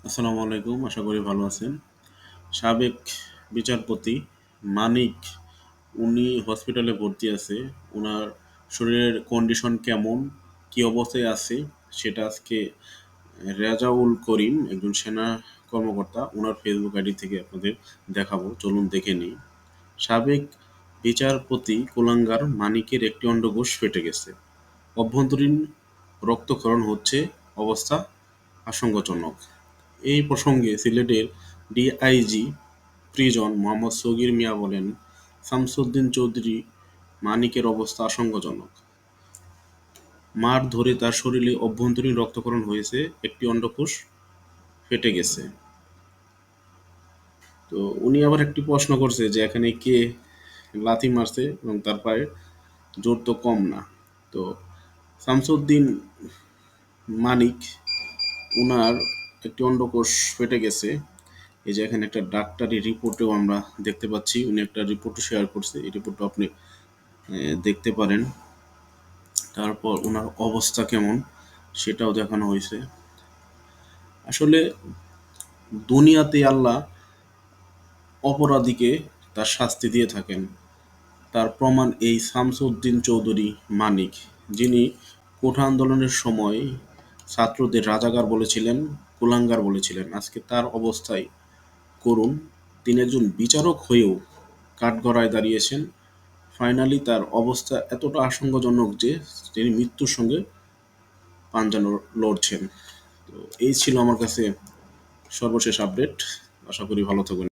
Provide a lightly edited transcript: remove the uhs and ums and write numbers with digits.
আসসালামু আলাইকুম। আশা করি ভালো আছেন। সাবেক বিচারপতি মানিক উনি হসপিটালে ভর্তি আছে। উনার শরীরের কন্ডিশন কেমন, কি অবস্থায় আছে সেটা আজকে রেজাউল করিম একজন সেনা কর্মকর্তা উনার ফেসবুক আইডি থেকে আপনাদের দেখাবো। চলুন দেখে নিই। সাবেক বিচারপতি কুলাঙ্গার মানিকের একটি অন্ডকোষ ফেটে গেছে। অভ্যন্তরীণ রক্তক্ষরণ হচ্ছে, অবস্থা আশঙ্কাজনক। এই প্রসঙ্গে সিলেটের ডিআইজি প্রিজন মোহাম্মদ সগীর মিয়া বলেন, শামসুদ্দিন চৌধুরী মানিকের অবস্থা আশঙ্কাজনক। মার ধরে তার শরীরে অভ্যন্তরীণ রক্তক্ষরণ হয়েছে, একটি অন্ডকোষ ফেটে গেছে। তো উনি আবার একটি প্রশ্ন করছে যে এখানে কে লাথি মারছে এবং তার পায়ে জোর তো কম না। তো শামসুদ্দিন মানিক উনার একটি অন্ডকোষ ফেটে গেছে। এই যে এখানে একটা ডাক্তারি রিপোর্টেও আমরা দেখতে পাচ্ছি, উনি একটা রিপোর্টও শেয়ার করছে। এই রিপোর্টটা আপনি দেখতে পারেন। তারপর ওনার অবস্থা কেমন সেটাও দেখানো হয়েছে। আসলে দুনিয়াতে আল্লাহ অপরাধীকে তার শাস্তি দিয়ে থাকেন। তার প্রমাণ এই শামসুদ্দিন চৌধুরী মানিক, যিনি কোঠা আন্দোলনের সময় ছাত্রদের রাজাকার বলেছিলেন, কুলাঙ্গার বলেছিলেন। আজকে তার অবস্থায় করুন। তিনি একজন বিচারক হয়েও কাঠগড়ায় দাঁড়িয়েছেন। ফাইনালি তার অবস্থা এতটা আশঙ্কাজনক যে তিনি মৃত্যুর সঙ্গে পাঞ্জা লড়ছেন। তো এই ছিল আমার কাছে সর্বশেষ আপডেট। আশা করি ভালো থাকবেন।